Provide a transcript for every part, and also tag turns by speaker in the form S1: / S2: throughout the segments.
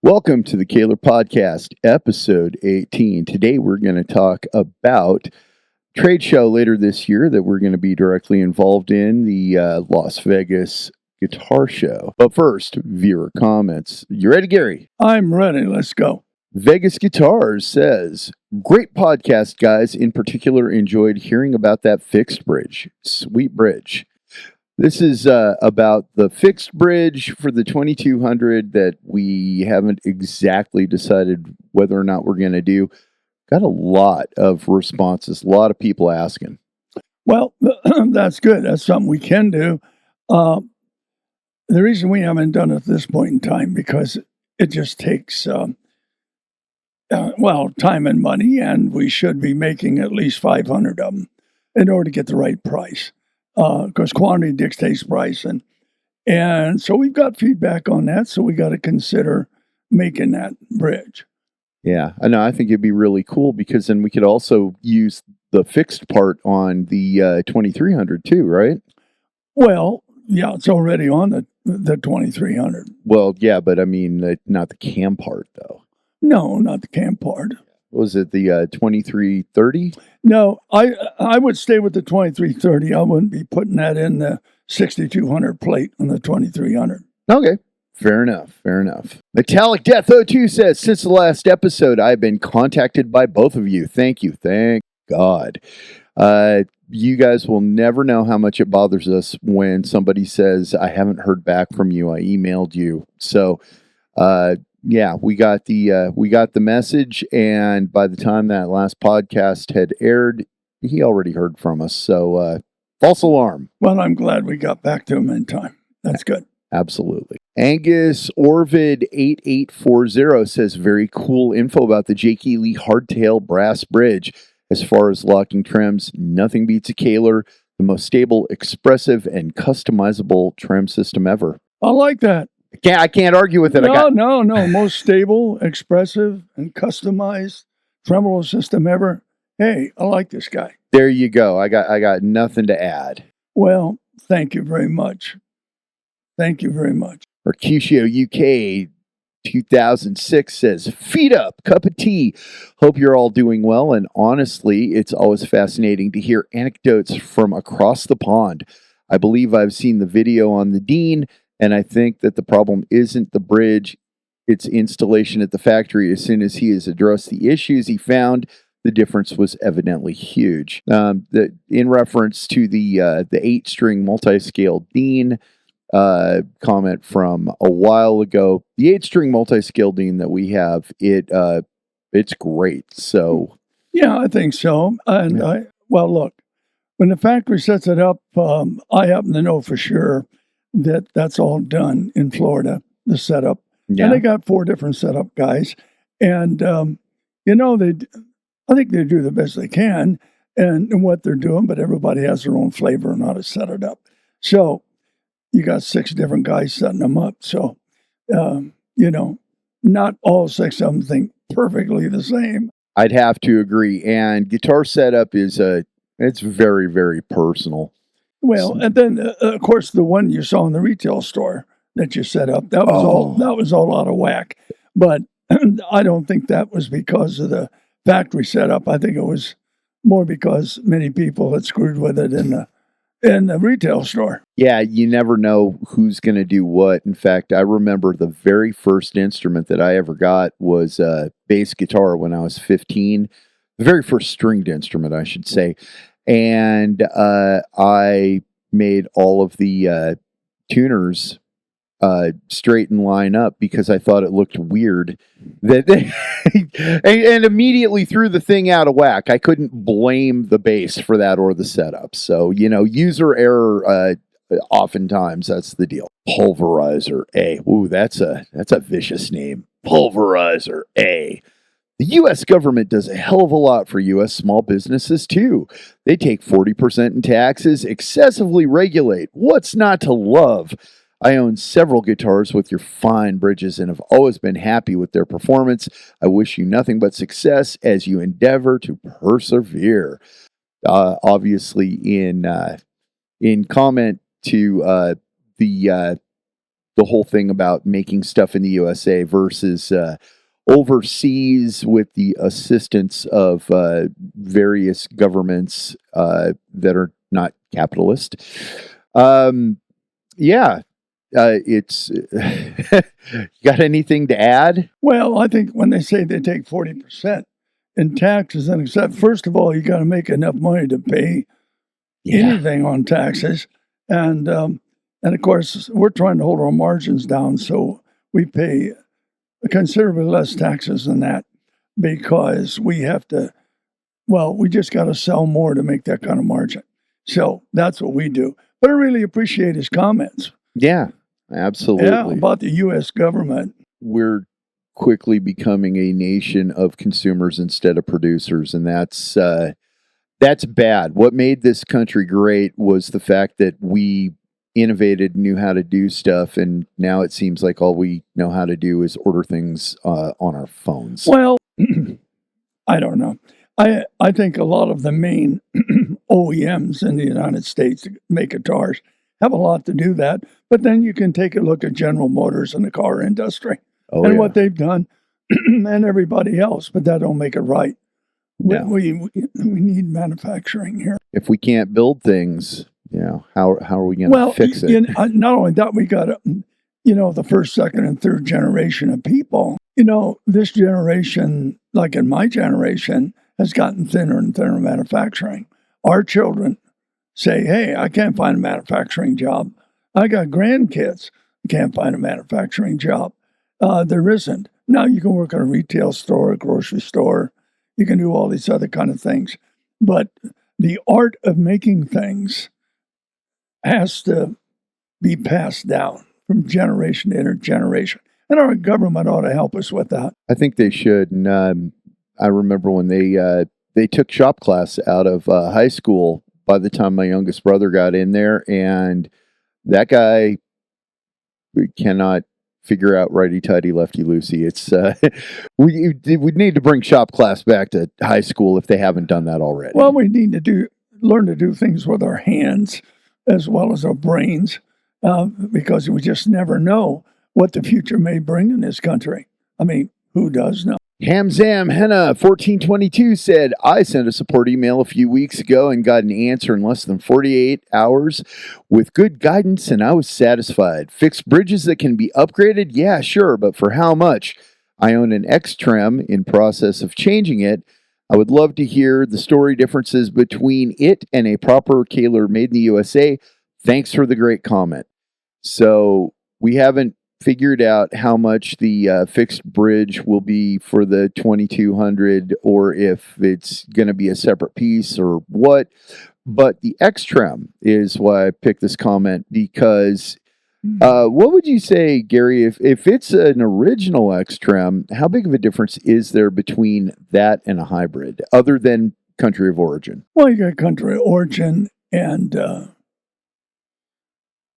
S1: Welcome to the Kahler Podcast, episode 18. Today we're going to talk about trade show later this year that we're going to be directly involved in, the Las Vegas Guitar Show. But first, viewer comments. You ready, Gary?
S2: I'm ready. Let's go.
S1: Vegas Guitars says, great podcast, guys. In particular, enjoyed hearing about that fixed bridge. Sweet bridge. This is about the fixed bridge for the 2200 that we haven't exactly decided whether or not we're going to do. Got a lot of responses, a lot of people asking.
S2: Well, that's good. That's something we can do. The reason we haven't done it at this point in time, because it just takes, time and money, and we should be making at least 500 of them in order to get the right price. Because quantity dictates price. And so we've got feedback on that, so we got to consider making that bridge.
S1: Yeah, I know. I think it'd be really cool because then we could also use the fixed part on the 2300 too, right?
S2: Well, yeah, it's already on the 2300.
S1: Well, yeah, but I mean, not the cam part, though.
S2: No, not the cam part.
S1: Was it the 2330?
S2: No, I would stay with the 2330. I wouldn't be putting that in the 6200 plate on the 2300.
S1: Okay. Fair enough. Metallic Death 02 says, since the last episode, I've been contacted by both of you. Thank you. Thank God. You guys will never know how much it bothers us when somebody says, I haven't heard back from you. I emailed you. So, yeah, we got the message, and by the time that last podcast had aired, he already heard from us. So, false alarm.
S2: Well, I'm glad we got back to him in time. That's good.
S1: Absolutely. Angus Orvid 8840 says, very cool info about the Jake Lee hardtail brass bridge. As far as locking trims, nothing beats a Kahler, the most stable, expressive, and customizable trim system ever.
S2: I like that.
S1: I can't argue with it.
S2: No. Most stable, expressive, and customized tremolo system ever. Hey, I like this guy.
S1: There you go. I got nothing to add.
S2: Well, thank you very much.
S1: Mercutio UK 2006 says, feet up, cup of tea. Hope you're all doing well. And honestly, it's always fascinating to hear anecdotes from across the pond. I believe I've seen the video on the Dean, and I think that the problem isn't the bridge, it's installation at the factory. As soon as he has addressed the issues he found, the difference was evidently huge. In reference to the 8-string multiscale Dean comment from a while ago, the 8-string multiscale Dean that we have, it's great. So
S2: yeah, I think so. And yeah. Look, when the factory sets it up, I happen to know for sure that's all done in Florida, the setup. Yeah. And they got 4 different setup guys. And, I think they do the best they can in what they're doing, but everybody has their own flavor on how to set it up. So you got 6 different guys setting them up. So, not all 6 of them think perfectly the same.
S1: I'd have to agree. And guitar setup it's very, very personal.
S2: Well, and then, of course, the one you saw in the retail store that you set up, that was all out of whack. But I don't think that was because of the factory setup. I think it was more because many people had screwed with it in the retail store.
S1: Yeah, you never know who's going to do what. In fact, I remember the very first instrument that I ever got was a bass guitar when I was 15. The very first stringed instrument, I should say. And I made all of the tuners straight and line up because I thought it looked weird. And immediately threw the thing out of whack. I couldn't blame the bass for that or the setup. So, user error, oftentimes that's the deal. PulverizerA. Ooh, that's a vicious name. PulverizerA. The U.S. government does a hell of a lot for U.S. small businesses, too. They take 40% in taxes, excessively regulate. What's not to love? I own several guitars with your fine bridges and have always been happy with their performance. I wish you nothing but success as you endeavor to persevere. Obviously, in comment to the the whole thing about making stuff in the USA versus overseas with the assistance of various governments that are not capitalist. Yeah, it's. Got anything to add?
S2: Well, I think when they say they take 40% in taxes, and except first of all, you got to make enough money to pay anything on taxes, and of course, we're trying to hold our margins down, so we pay considerably less taxes than that because we have to. Well, we just got to sell more to make that kind of margin. So that's what we do. But I really appreciate his comments.
S1: Yeah, absolutely.
S2: Yeah, about the U.S. government.
S1: We're quickly becoming a nation of consumers instead of producers, and that's bad. What made this country great was the fact that we innovated, knew how to do stuff, and now it seems like all we know how to do is order things on our phones.
S2: Well, I don't know. I think a lot of the main OEMs in the United States that make guitars have a lot to do that. But then you can take a look at General Motors and the car industry and what they've done and everybody else. But that don't make it right.
S1: No.
S2: We need manufacturing here.
S1: If we can't build things, how are we going to fix it?
S2: Not only that, we got the first, second, and third generation of people. This generation, like in my generation, has gotten thinner and thinner manufacturing. Our children say, hey, I can't find a manufacturing job. I got grandkids. I can't find a manufacturing job. There isn't. Now you can work at a retail store, a grocery store. You can do all these other kind of things. But the art of making things has to be passed down from generation to intergeneration. And our government ought to help us with that.
S1: I think they should. And I remember when they took shop class out of high school by the time my youngest brother got in there, and that guy cannot figure out righty-tighty, lefty-loosey. It's we need to bring shop class back to high school if they haven't done that already.
S2: Well, we need to learn to do things with our hands as well as our brains because we just never know what the future may bring in this country. I mean, who does know?
S1: Hamzam Henna 1422 said, I sent a support email a few weeks ago and got an answer in less than 48 hours with good guidance, and I was satisfied. Fixed bridges that can be upgraded? Yeah, sure, but for how much? I own an X-trem in process of changing it. I would love to hear the story differences between it and a proper Kahler made in the USA. Thanks for the great comment. So we haven't figured out how much the fixed bridge will be for the 2200 or if it's going to be a separate piece or what. But the X-trem is why I picked this comment because what would you say, Gary, if it's an original X-trem, how big of a difference is there between that and a hybrid other than country of origin?
S2: Well, you got country of origin and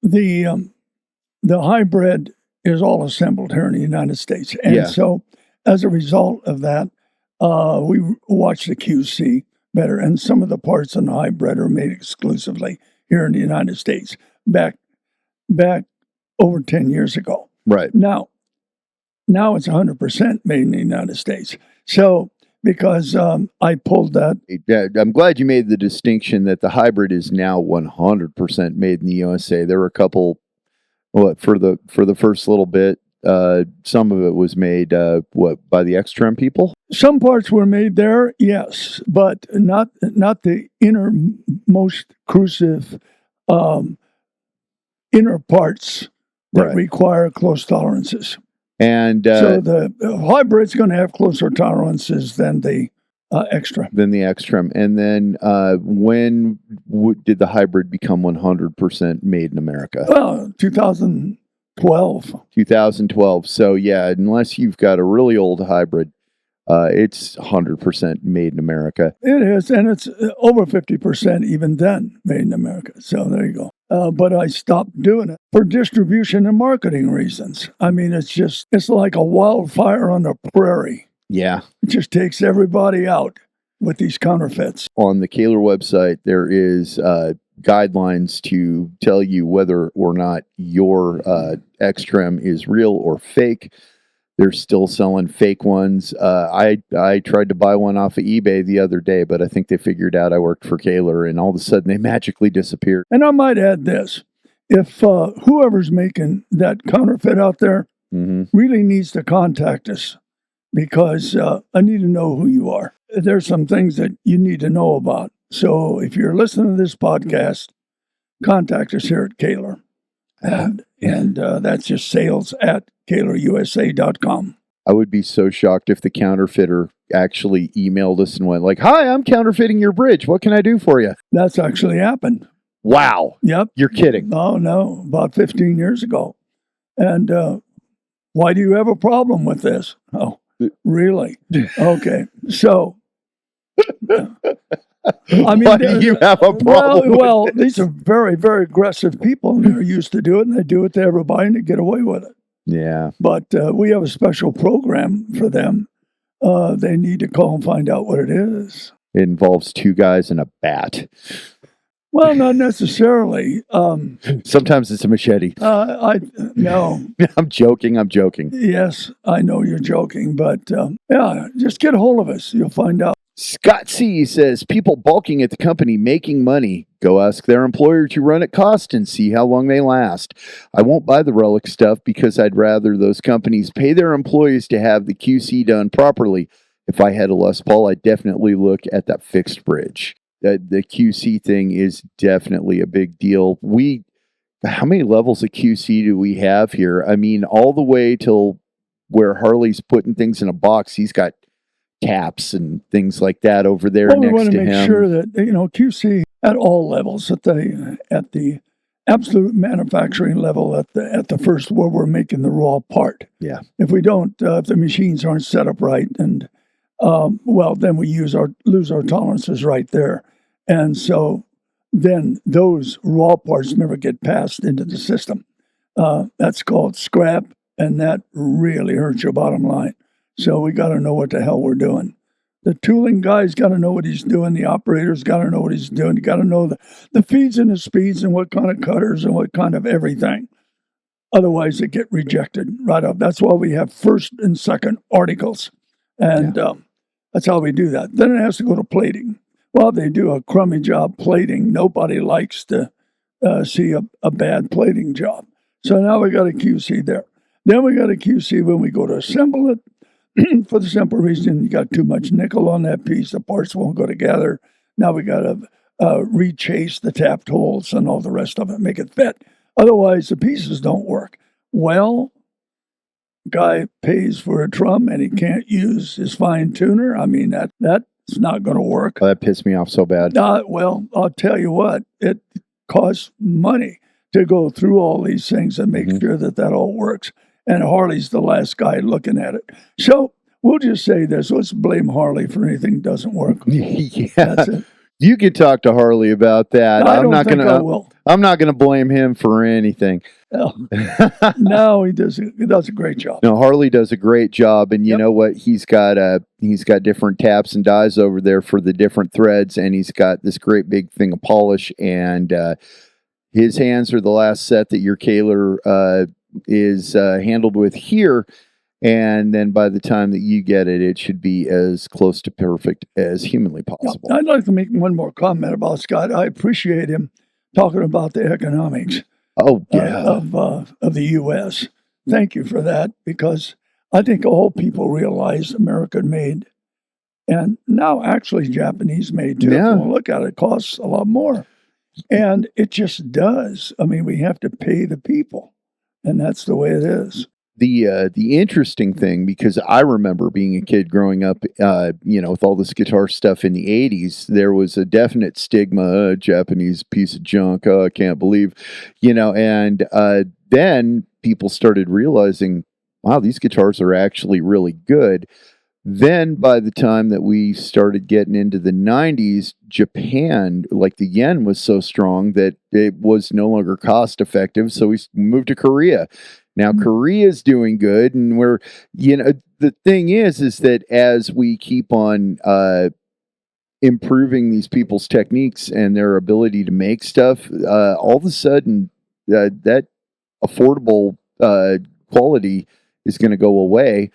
S2: the hybrid is all assembled here in the United States. And so as a result of that, we watch the QC better. And some of the parts in the hybrid are made exclusively here in the United States back over 10 years ago.
S1: Right.
S2: Now it's 100% made in the United States. So because I pulled that.
S1: Yeah, I'm glad you made the distinction that the hybrid is now 100% made in the USA. There were a couple for the first little bit, some of it was made by the X-trem people?
S2: Some parts were made there, yes, but not the innermost crucive inner parts that require close tolerances.
S1: And
S2: so the hybrid's going to have closer tolerances than the X-trem.
S1: And then when did the hybrid become 100% made in America?
S2: Well, 2012.
S1: 2012. So yeah, unless you've got a really old hybrid, it's 100% made in America.
S2: It is, and it's over 50% even then made in America. So there you go. But I stopped doing it for distribution and marketing reasons. I mean, it's like a wildfire on the prairie.
S1: Yeah.
S2: It just takes everybody out with these counterfeits.
S1: On the Kahler website, there is guidelines to tell you whether or not your X-trem is real or fake. They're still selling fake ones. I tried to buy one off of eBay the other day, but I think they figured out I worked for Kahler, and all of a sudden they magically disappeared.
S2: And I might add this. If whoever's making that counterfeit out there really needs to contact us, because I need to know who you are. There's some things that you need to know about. So if you're listening to this podcast, contact us here at Kahler. And that's just sales@KahlerUSA.com.
S1: I would be so shocked if the counterfeiter actually emailed us and went like, "Hi, I'm counterfeiting your bridge. What can I do for you?"
S2: That's actually happened.
S1: Wow.
S2: Yep.
S1: You're kidding.
S2: Oh, no, about 15 years ago. And why do you have a problem with this? Oh, really? Okay. So, I mean,
S1: why do you have a problem?
S2: Well, these are very, very aggressive people, and they're used to do it, and they do it to everybody, and they get away with it.
S1: Yeah.
S2: But we have a special program for them. They need to call and find out what it is.
S1: It involves two guys and a bat.
S2: Well, not necessarily.
S1: Sometimes it's a machete.
S2: No.
S1: I'm joking.
S2: Yes, I know you're joking, but yeah, just get a hold of us. You'll find out.
S1: Scott C. says, people bulking at the company making money. Go ask their employer to run at cost and see how long they last. I won't buy the relic stuff because I'd rather those companies pay their employees to have the QC done properly. If I had a Les Paul, I'd definitely look at that fixed bridge. The QC thing is definitely a big deal. How many levels of QC do we have here? I mean, all the way till where Harley's putting things in a box. He's got taps and things like that over there next to him.
S2: We want to make sure that, QC at all levels, at the absolute manufacturing level, at the first where we're making the raw part.
S1: Yeah.
S2: If we don't, if the machines aren't set up right, and then we lose our tolerances right there, and so then those raw parts never get passed into the system. That's called scrap, and that really hurts your bottom line. So we got to know what the hell we're doing. The tooling guy's got to know what he's doing. The operator's got to know what he's doing. You got to know the feeds and the speeds and what kind of cutters and what kind of everything. Otherwise, they get rejected right up. That's why we have first and second articles. And that's how we do that. Then it has to go to plating. Well, they do a crummy job plating. Nobody likes to see a bad plating job. So now we got a QC there. Then we got a QC when we go to assemble it. For the simple reason you got too much nickel on that piece, the parts won't go together. Now we got to rechase the tapped holes and all the rest of it, make it fit. Otherwise, the pieces don't work. Well, guy pays for a drum and he can't use his fine tuner. I mean, that's not going to work.
S1: Oh, that pissed me off so bad.
S2: Well, I'll tell you what, it costs money to go through all these things and make sure that all works. And Harley's the last guy looking at it. So we'll just say this. Let's blame Harley for anything that doesn't work.
S1: Yeah.
S2: That's it.
S1: You could talk to Harley about that.
S2: I will.
S1: I'm not going to blame him for anything.
S2: No, he does a great job.
S1: No, Harley does a great job, and you know what? He's got different taps and dies over there for the different threads, and he's got this great big thing of polish, and his hands are the last set that your Kahler is handled with here, and then by the time that you get it, it should be as close to perfect as humanly possible.
S2: I'd like to make one more comment about Scott. I appreciate him talking about the economics of the U.S. Thank you for that, because I think all people realize American made, and now actually Japanese made too.
S1: Yeah.
S2: Well, look at it, costs a lot more, and it just does. I mean, we have to pay the people. And that's the way it is.
S1: The interesting thing, because I remember being a kid growing up, with all this guitar stuff in the 80s, there was a definite stigma, Japanese piece of junk, I can't believe, and then people started realizing, wow, these guitars are actually really good. Then by the time that we started getting into the 90s, Japan, like the yen was so strong that it was no longer cost effective. So we moved to Korea. Now Korea's doing good. And we're, the thing is that as we keep on improving these people's techniques and their ability to make stuff, all of a sudden that affordable quality is going to go away,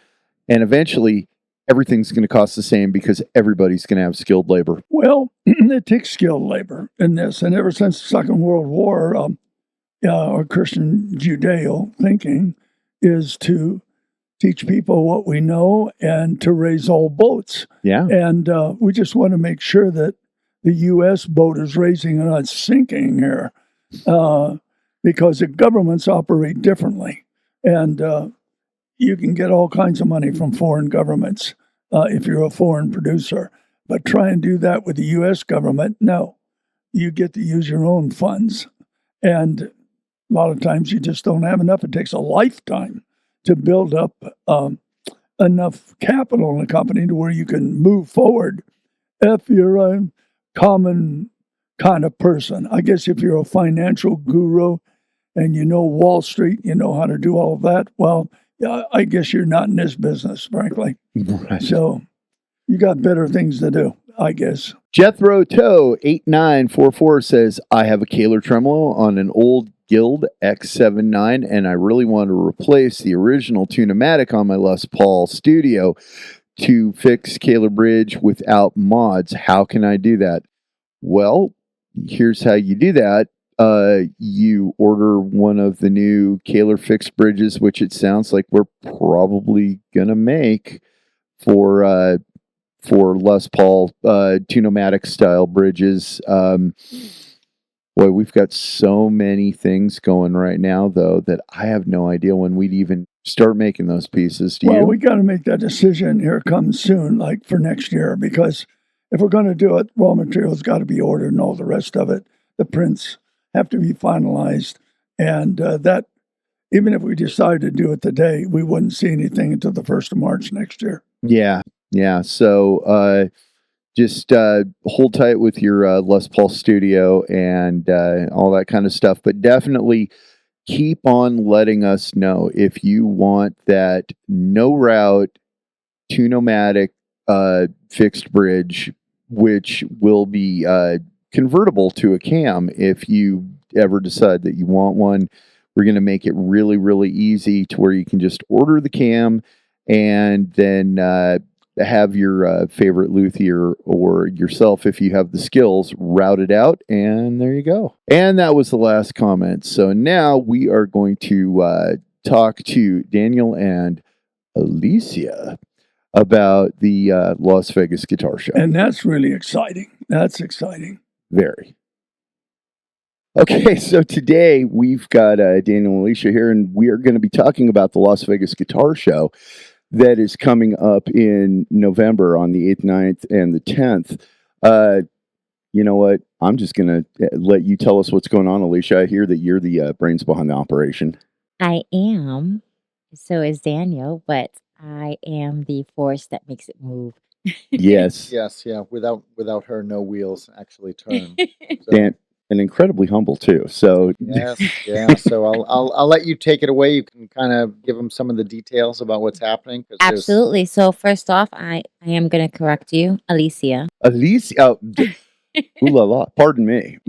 S1: and eventually everything's going to cost the same because everybody's going to have skilled labor.
S2: Well, it takes skilled labor in this, and ever since the Second World War, our Christian Judeo thinking is to teach people what we know and to raise all boats.
S1: Yeah.
S2: And we just want to make sure that the U.S. boat is raising and not sinking here, because the governments operate differently. And you can get all kinds of money from foreign governments if you're a foreign producer. But try and do that with the U.S. government, no. You get to use your own funds. And a lot of times you just don't have enough. It takes a lifetime to build up enough capital in a company to where you can move forward if you're a common kind of person. I guess if you're a financial guru and you know Wall Street, you know how to do all of that, well, I guess you're not in this business, frankly.
S1: Right.
S2: So you got better things to do, I guess.
S1: Jethro Toe 8944 says, I have a Kahler tremolo on an old Guild X79, and I really want to replace the original Tune-o-matic on my Les Paul Studio to fix Kahler bridge without mods. How can I do that? Well, here's how you do that. You order one of the new Kahler fixed bridges, which it sounds like we're probably gonna make for Les Paul Tune-o-matic style bridges. Boy, we've got so many things going right now, though, that I have no idea when we'd even start making those pieces. Do you?
S2: Well, we got to make that decision. Here comes soon, like for next year, because if we're going to do it, raw materials got to be ordered and all the rest of it. The prints have to be finalized. And that, even if we decide to do it today, we wouldn't see anything until the 1st of March next year.
S1: Yeah. So just hold tight with your Les Paul Studio and all that kind of stuff. But definitely keep on letting us know if you want that no route Tune-o-matic fixed bridge, which will be convertible to a cam if you ever decide that you want one. We're going to make it really, really easy to where you can just order the cam and then have your favorite luthier or yourself, if you have the skills, route it out, and there you go. And that was the last comment. So now we are going to talk to Daniel and Alicia about the Las Vegas Guitar Show.
S2: And that's really exciting. That's exciting.
S1: Very. Okay, so today we've got Daniel and Alicia here, and we are going to be talking about the Las Vegas Guitar Show that is coming up in November on the 8th, 9th, and the 10th. You know what? I'm just going to let you tell us what's going on, Alicia. I hear that you're the brains behind the operation.
S3: I am. So is Daniel, but I am the force that makes it move.
S1: Yes.
S4: Yes, yeah. Without her, no wheels actually turn. So.
S1: And incredibly humble too. So
S4: yes, yeah. So I'll let you take it away. You can kind of give them some of the details about what's happening.
S3: Absolutely. So first off, I am going to correct you, Alicia.
S1: Alicia, ooh la la. Pardon me.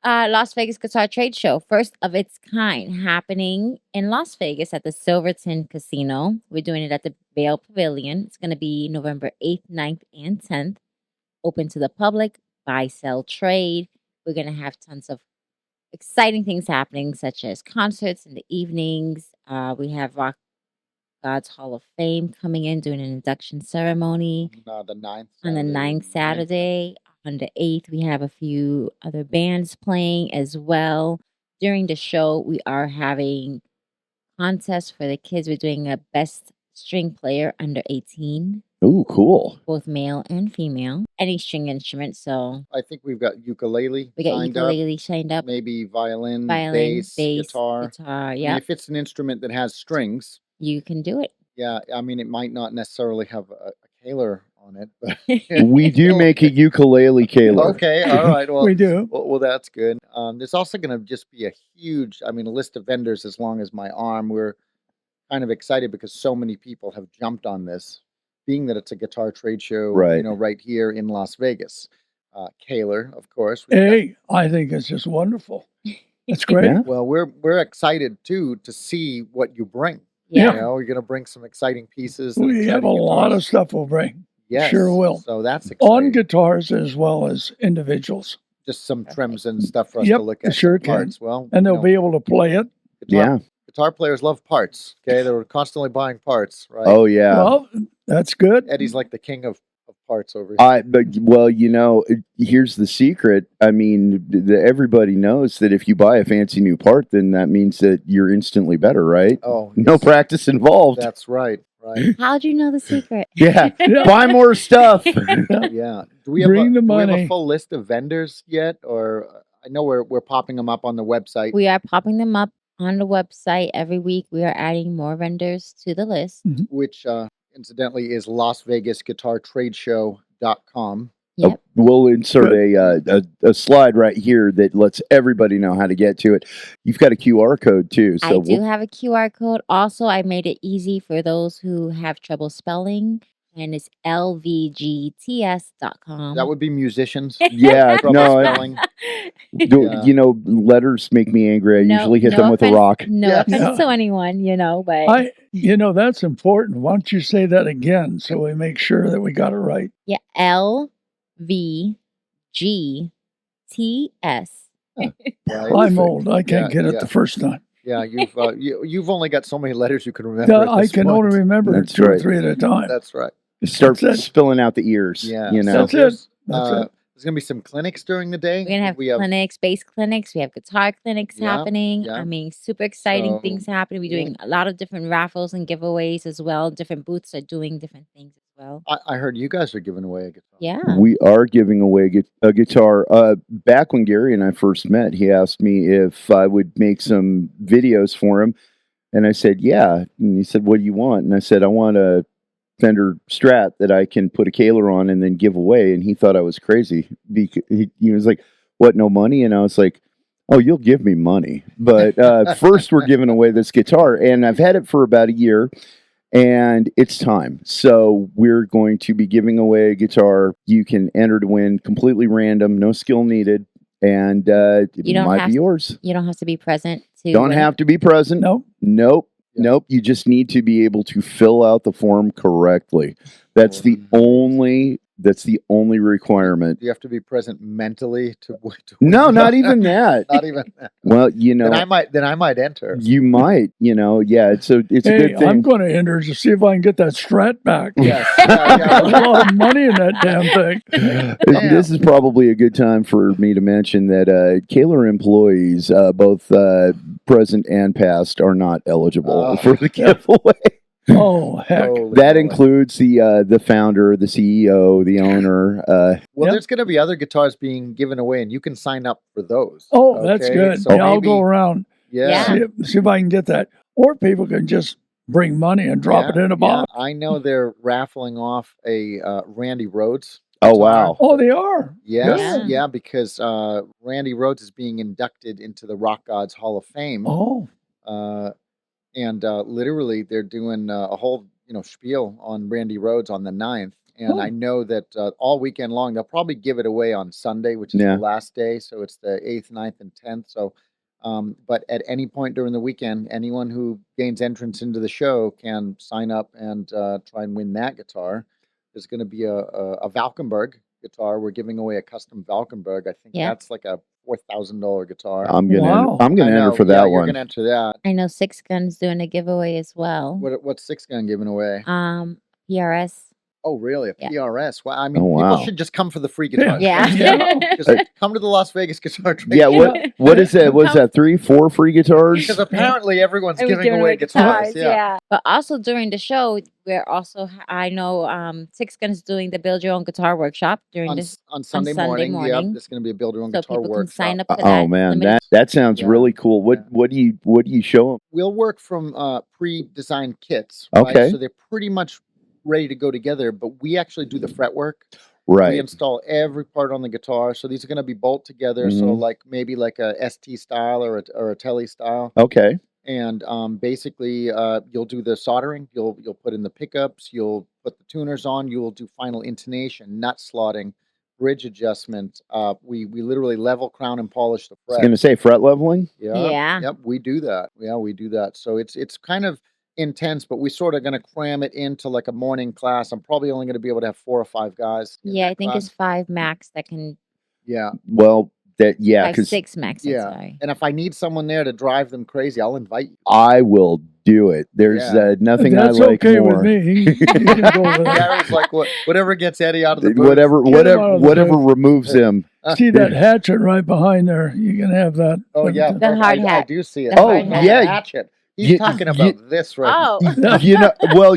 S3: Las Vegas Guitar Trade Show, first of its kind, happening in Las Vegas at the Silverton Casino. We're doing it at the Vail Pavilion. It's going to be November 8th, 9th, and 10th. Open to the public, buy, sell, trade. We're going to have tons of exciting things happening, such as concerts in the evenings. We have Rock God's Hall of Fame coming in, doing an induction ceremony.
S4: The 9th.
S3: On the 9th Saturday. On the 8th, we have a few other bands playing as well. During the show, we are having contests for the kids. We're doing a best string player under 18.
S1: Ooh, cool.
S3: Both male and female. Any string instrument. So
S4: I think we've got ukulele.
S3: We got ukulele signed up.
S4: Maybe violin, bass, guitar.
S3: Yeah.
S4: If it's an instrument that has strings,
S3: you can do it.
S4: Yeah, I mean, it might not necessarily have a Kahler on it, but
S1: we do make a ukulele Kahler.
S4: Okay, all right. Well,
S2: we do.
S4: Well, that's good. There's also going to just be a huge, a list of vendors as long as my arm. We're kind of excited because so many people have jumped on this. being that it's a guitar trade show,
S1: Right.
S4: right here in Las Vegas. Kahler, of course. we've got-
S2: Hey, I think it's just wonderful. That's great.
S1: Yeah.
S4: well, we're excited too to see what you bring.
S3: Yeah.
S4: You're going to bring some exciting pieces. and
S2: We have a
S4: exciting
S2: lot of
S4: guitars.
S2: stuff we'll bring.
S4: Yes,
S2: sure will.
S4: So that's
S2: On
S4: exciting.
S2: guitars as well as individuals.
S4: Just some trims and stuff for us
S2: Yep,
S4: to look at.
S2: sure
S4: some parts. Well,
S2: And they'll be able to play it.
S4: Guitar players love parts. Okay, they're constantly buying parts, right?
S1: Oh yeah.
S2: Well, that's good.
S4: Eddie's like the king of parts over here.
S1: Here's the secret. I mean, everybody knows that if you buy a fancy new part, then that means that you're instantly better, right?
S4: Oh,
S1: No
S4: yes,
S1: practice involved.
S4: that's right. Right.
S3: How'd you know the secret?
S1: Yeah.
S2: Yeah.
S1: Buy more stuff.
S4: Yeah. Do we have
S2: Bring the
S4: do we have
S2: money.
S4: a full list of vendors yet, or I know we're popping them up on the website.
S3: We are popping them up on the website every week. We are adding more vendors to the list.
S4: Which incidentally is LasVegasGuitarTradeShow.com.
S3: Yep.
S1: We'll insert a slide right here that lets everybody know how to get to it. You've got a QR code too.
S3: I
S1: So
S3: do have a QR code. Also, I made it easy for those who have trouble spelling, and it's lvgts.com.
S4: That would be musicians.
S1: yeah,
S4: Trouble
S1: no,
S4: spelling.
S1: Yeah. Letters make me angry. I usually hit them with a
S3: offense-
S1: rock.
S3: No
S4: Yes.
S3: offense to anyone, but
S2: That's important. Why don't you say that again so we make sure that we got it right?
S3: yeah, LVGTS.
S4: Right?
S2: I'm old. I can't
S4: Yeah,
S2: get it
S4: yeah.
S2: the first time.
S4: Yeah, you've only got so many letters you can remember. at
S2: I
S4: this
S2: can
S4: point.
S2: only remember
S1: That's
S2: two or
S1: right.
S2: three at a time.
S4: That's right.
S1: Start
S2: That's it.
S1: spilling out the ears.
S4: Yeah.
S2: That's it.
S4: here's,
S2: That's it.
S4: There's gonna be some clinics during the day.
S3: We're going to have
S4: we have
S3: clinics, bass clinics. We have guitar clinics
S4: Yeah,
S3: happening.
S4: yeah.
S3: I mean, super exciting
S4: So,
S3: things happening. We're doing a lot of different raffles and giveaways as well. Different booths are doing different things as well.
S4: I heard you guys are giving away a guitar.
S3: Yeah.
S1: We are giving away a guitar. Back when Gary and I first met, he asked me if I would make some videos for him. And I said, yeah. And he said, what do you want? And I said, I want a Fender Strat that I can put a Kahler on and then give away. And he thought I was crazy. Because he was like, what, no money? And I was like, oh, you'll give me money. But first we're giving away this guitar. And I've had it for about a year. And it's time. So we're going to be giving away a guitar. You can enter to win, completely random, no skill needed. And it might be yours.
S3: You don't have to be present to
S1: Don't
S3: win.
S1: have to be present.
S2: Nope.
S1: Nope. You just need to be able to fill out the form correctly. That's the only requirement.
S4: Do you have to be present mentally to
S1: No, not even that.
S4: Not even that.
S1: Well,
S4: Then I might enter.
S1: you might, yeah, it's a
S2: Hey,
S1: good thing.
S2: I'm going to enter to see if I can get that Strat back.
S4: Yes.
S2: There's a lot of money in that damn thing.
S1: This is probably a good time for me to mention that Kahler employees, both present and past, are not eligible for the giveaway.
S2: Oh, heck.
S4: Holy
S1: That
S4: moly.
S1: includes the founder, the CEO, the owner.
S4: Well,
S2: Yep.
S4: there's going to be other guitars being given away, and you can sign up for those.
S2: Oh, that's
S4: okay?
S2: good.
S4: So
S2: I'll
S4: maybe-
S2: go around,
S4: Yeah.
S2: see if I can get that. Or people can just bring money and drop it in a box.
S4: I know they're raffling off a Randy Rhoads.
S1: Oh, wow.
S2: Oh, they are.
S4: Yes,
S3: Yeah.
S4: yeah, because Randy Rhoads is being inducted into the Rock Gods Hall of Fame.
S2: Oh,
S4: And literally they're doing a whole spiel on Randy Rhoads on the 9th. And I know that all weekend long they'll probably give it away on Sunday, which is
S1: Yeah.
S4: the last day. So it's the 8th, 9th, and 10th. So, but at any point during the weekend, anyone who gains entrance into the show can sign up and try and win that guitar. There's going to be a Valkenburg guitar. We're giving away a custom Valkenburg. I think
S3: Yeah.
S4: that's like a $4,000 guitar.
S1: I'm gonna
S2: Wow.
S1: I'm gonna
S4: I
S1: enter
S4: know,
S1: for
S4: yeah,
S1: that
S4: You're
S1: one.
S4: gonna enter that.
S3: I know Six Guns doing a giveaway as well.
S4: What's Six Gun giving away?
S3: PRS.
S4: Oh, really? A
S3: Yeah.
S4: PRS? Well, I mean,
S1: Oh, wow.
S4: people should just come for the free guitars.
S3: Yeah.
S4: Just come to the Las Vegas Guitar Trade.
S1: Yeah,
S4: Show,
S1: what is that? Was that 3-4 free guitars?
S4: Because apparently everyone's
S3: It was
S4: giving away guitars.
S3: yeah. But also during the show, we're also I know Six Guns doing the Build Your Own Guitar Workshop during
S4: On,
S3: this.
S4: on Sunday
S3: Sunday
S4: morning.
S3: morning.
S4: Yep, there's going to be a build your own
S3: So
S4: guitar
S3: people can
S4: workshop.
S3: sign up for that.
S1: Oh man,
S3: limited-
S1: that sounds
S4: Yeah.
S1: really cool. What do you show them?
S4: We'll work from pre-designed kits.
S1: Okay.
S4: Right? So they're pretty much ready to go together, but we actually do the fretwork. We
S1: Right.
S4: install every part on the guitar. So these are going to be bolt together. So
S1: Mhm.
S4: maybe like a ST style or a Tele style.
S1: Okay.
S4: And basically, you'll do the soldering. You'll put in the pickups. You'll put the tuners on. You will do final intonation, nut slotting, bridge adjustment. We literally level, crown, and polish the
S1: I was
S4: fret.
S1: going to say fret leveling.
S3: Yeah.
S4: Yep, we do that. Yeah, we do that. So it's kind of intense, but we sort of going to cram it into like a morning class. I'm probably only going to be able to have 4 or 5 guys. in
S3: Yeah,
S4: that
S3: I think
S4: class.
S3: it's 5 max that can.
S4: Yeah,
S1: Well, that yeah,
S3: 5,
S1: because
S3: 6 max.
S4: yeah.
S3: Sorry.
S4: And if I need someone there to drive them crazy, I'll invite you.
S1: I will do it. There's
S4: Yeah.
S1: nothing
S2: That's
S1: I like
S2: okay
S1: more.
S2: with me. You can go with that.
S4: Gary's like, whatever gets Eddie out of the booth.
S1: Whatever,
S2: Get him out of the
S1: whatever
S2: booth.
S1: removes him.
S2: See that hatchet right behind there? You can have that.
S4: Oh yeah,
S3: The hard
S4: I
S3: hat.
S4: do see it.
S3: The
S1: Oh,
S3: hard hat.
S1: yeah.
S4: Hatchet. He's
S1: You-
S4: talking
S1: you-
S4: about this right
S3: Oh.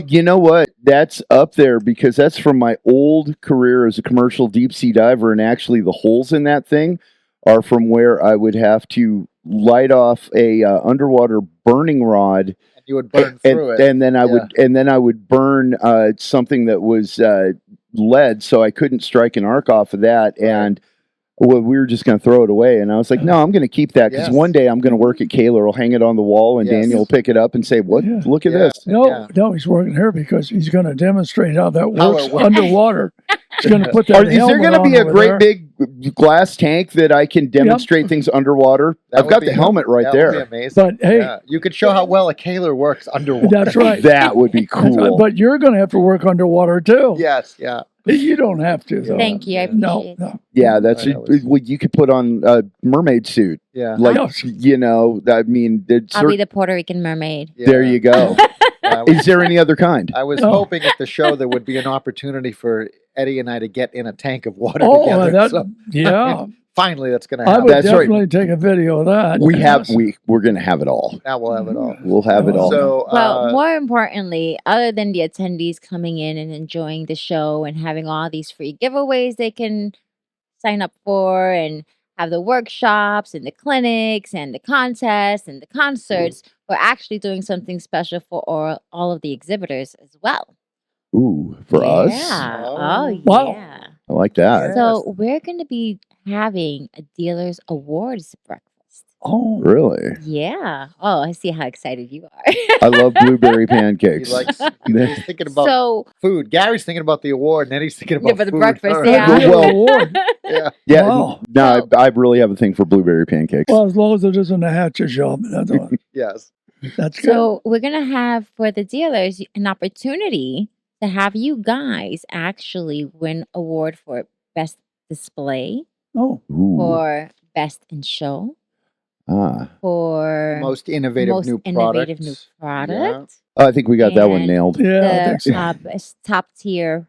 S1: You know what? That's up there because that's from my old career as a commercial deep sea diver, and actually the holes in that thing are from where I would have to light off a underwater burning rod,
S4: now. You would burn through it.
S1: and then I would burn something that was lead, so I couldn't strike an arc off of that,
S4: Right.
S1: and well, we were just going to throw it away. And I was like, no, I'm going to keep that because
S4: Yes.
S1: one day I'm going to work at Kahler. I'll hang it on the wall, and
S4: Yes.
S1: Daniel will pick it up and say, "What?
S2: Yeah.
S1: Look at
S4: Yeah.
S1: this."
S2: No, he's working here because he's going to demonstrate how that
S4: How
S2: works
S4: it works.
S2: underwater. He's going to put that
S1: Is there
S2: helmet
S1: going to
S2: on
S1: be a
S2: over
S1: great
S2: there.
S1: big glass tank that I can demonstrate things underwater?
S4: That
S1: I've
S4: would
S1: got
S4: be-
S1: the helmet right
S4: that would be
S1: there.
S4: amazing.
S2: But hey,
S4: Yeah. You could show how well a Kahler works underwater.
S2: that's right.
S1: That would be
S2: That's right.
S1: cool.
S2: But you're going to have to work underwater too.
S4: Yes, yeah.
S2: You don't have to. Though.
S3: Thank you. I
S2: No,
S3: appreciate it.
S2: no.
S1: Yeah, that's
S4: I know it's-
S1: well, you could put on a mermaid suit.
S4: Yeah.
S1: Like,
S2: No.
S1: I mean,
S3: I'll be the Puerto Rican mermaid.
S4: Yeah.
S1: there you go.
S4: Yeah,
S1: Is there any other kind?
S4: I was
S2: No.
S4: hoping at the show there would be an opportunity for Eddie and I to get in a tank of water
S2: Oh,
S4: together.
S2: that,
S4: So
S2: yeah.
S4: finally, that's going to
S2: I
S4: happen.
S2: would
S1: That's right.
S2: definitely take a video of that.
S1: We have
S2: Yes.
S1: we're going to have it all.
S4: Now we'll have it all.
S1: We'll have it all.
S4: So,
S3: Well, more importantly, other than the attendees coming in and enjoying the show and having all these free giveaways they can sign up for and have the workshops and the clinics and the contests and the concerts, we're actually doing something special for all of the exhibitors as well.
S1: Ooh, for us,
S3: Yeah.
S4: Oh.
S3: Oh,
S2: Wow.
S3: yeah.
S1: I like that.
S3: So we're going to be having a dealers awards breakfast.
S2: Oh,
S1: Really,
S3: Yeah. Oh, I see how excited you are.
S1: I love blueberry
S4: he
S1: pancakes.
S4: likes, he's thinking about
S3: So
S4: food. Gary's thinking about the award, and then he's thinking about
S3: Yeah, for the
S4: food.
S3: breakfast,
S4: All
S3: yeah.
S4: right.
S1: Well,
S2: award.
S4: Yeah.
S1: Yeah,
S2: Wow.
S1: no,
S3: So-
S1: I really have a thing for blueberry pancakes.
S2: Well, as long as it isn't a hatchet job,
S4: Yes.
S2: that's good.
S3: So we're gonna have for the dealers an opportunity to have you guys actually win award for best display,
S2: Oh,
S1: Ooh,
S3: for best in show, for
S4: Most innovative
S3: most
S4: new
S3: innovative
S4: products.
S3: new product,
S1: I think we got that one
S3: And-
S1: nailed.
S2: yeah, I think
S3: the
S2: so.
S3: best top tier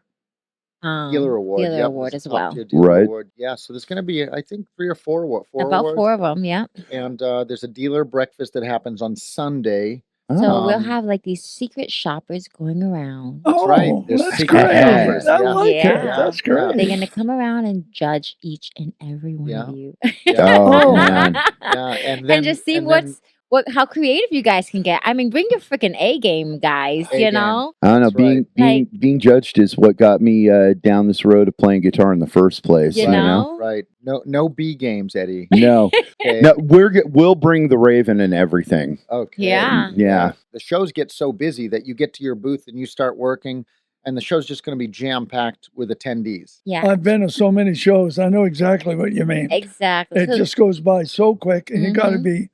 S4: Dealer award.
S3: dealer
S4: Yep,
S3: award
S4: this
S3: as
S4: top
S3: well.
S4: tier dealer
S1: Right.
S4: award. Yeah, so there's going to be, I think, 3 or 4
S3: About
S4: awards.
S3: 4 of them, yeah.
S4: And there's a dealer breakfast that happens on Sunday.
S3: So
S1: Oh.
S3: we'll
S4: Um,
S3: have like these secret shoppers going around.
S2: Oh,
S4: right. There's
S2: that's
S4: secret
S2: great.
S1: shoppers,
S2: I
S4: yeah.
S2: like
S3: Yeah.
S2: it. That's
S4: Yeah.
S2: great.
S3: They're gonna come around and judge each and every one
S4: Yeah.
S3: of you.
S1: Oh, man.
S4: Yeah, and then
S3: and just see
S4: and then-
S3: how creative you guys can get. I mean, bring your freaking A game, guys.
S4: A
S3: You
S4: game.
S3: know,
S1: I don't know.
S4: That's right.
S1: Being judged is what got me down this road of playing guitar in the first place.
S3: You
S1: You know?
S3: know?
S4: Right. No B games, Eddie.
S1: No,
S4: Okay.
S1: no. We'll bring the Raven and everything.
S4: Okay.
S3: Yeah.
S1: Yeah.
S4: The shows get so busy that you get to your booth and you start working, and the show's just going to be jam packed with attendees.
S3: yeah,
S2: I've been to so many shows. I know exactly what you mean.
S3: exactly.
S2: It
S3: So-
S2: just goes by so quick, and you got to
S3: Mhm.
S2: be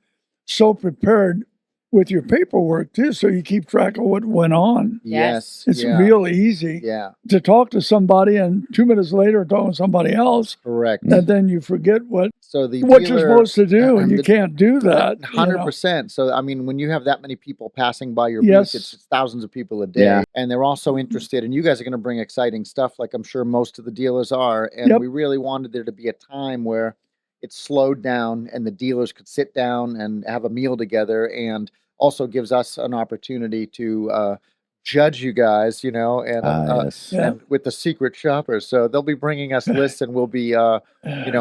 S2: so prepared with your paperwork too, so you keep track of what went on.
S3: Yes.
S2: It's
S4: yeah.
S2: real easy
S4: Yeah.
S2: to talk to somebody, and 2 minutes later talking to somebody else,
S4: Correct.
S2: and then you forget what
S4: So the
S2: you're
S4: dealer-
S2: supposed to do, and you
S4: the-
S2: can't do that. you know.
S4: 100%. So, I mean, when you have that many people passing by your
S2: Yes.
S4: booth, it's thousands of people a day.
S1: Yeah.
S4: And they're also interested, and you guys are going to bring exciting stuff, like I'm sure most of the dealers are. And
S2: Yep.
S4: we really wanted there to be a time where it slowed down and the dealers could sit down and have a meal together, and also gives us an opportunity to judge you guys, and
S1: Yes.
S2: Yeah.
S4: and with the secret shoppers. So they'll be bringing us lists, and we'll be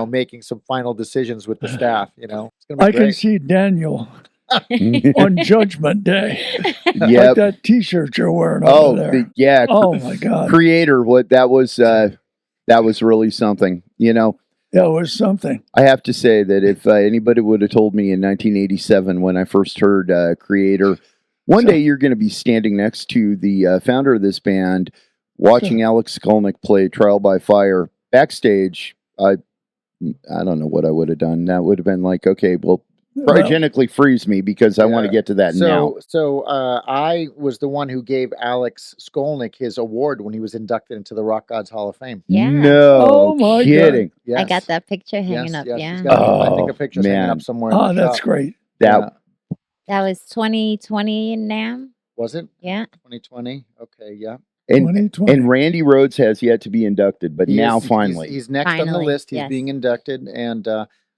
S4: making some final decisions with the staff. It's gonna be
S2: I can
S4: great.
S2: see Daniel on Judgment Day, like
S1: Yep.
S2: that T-shirt you're wearing
S1: Oh,
S2: over there.
S1: yeah.
S2: Oh my God,
S1: Creator. What that was really something.
S2: that was something.
S1: I have to say that if anybody would have told me in 1987 when I first heard Creator, one day you're going to be standing next to the founder of this band watching Alex Skolnick play Trial by Fire backstage, I don't know what I would have done. That would have been like, okay, well, cryogenically freeze me because I want to get to that now.
S4: So I was the one who gave Alex Skolnick his award when he was inducted into the Rock Gods Hall of Fame.
S3: Yeah.
S1: No
S2: Oh, my
S1: kidding.
S4: Yes.
S3: I got that picture hanging up.
S4: Yes,
S3: Yeah.
S4: he's got I think the
S1: Oh,
S4: picture's hanging
S1: man.
S4: up somewhere in
S2: Oh,
S4: the
S2: that's
S4: shop.
S2: great.
S1: That
S3: That was 2020 in NAMM.
S4: Was it?
S3: Yeah.
S4: 2020? Okay, yeah.
S1: and
S2: 2020.
S1: Randy Rhoads has yet to be inducted, but
S4: He
S1: now
S4: is-
S1: finally.
S4: he's next on the
S3: Finally,
S4: list. He's
S3: yes.
S4: being inducted, and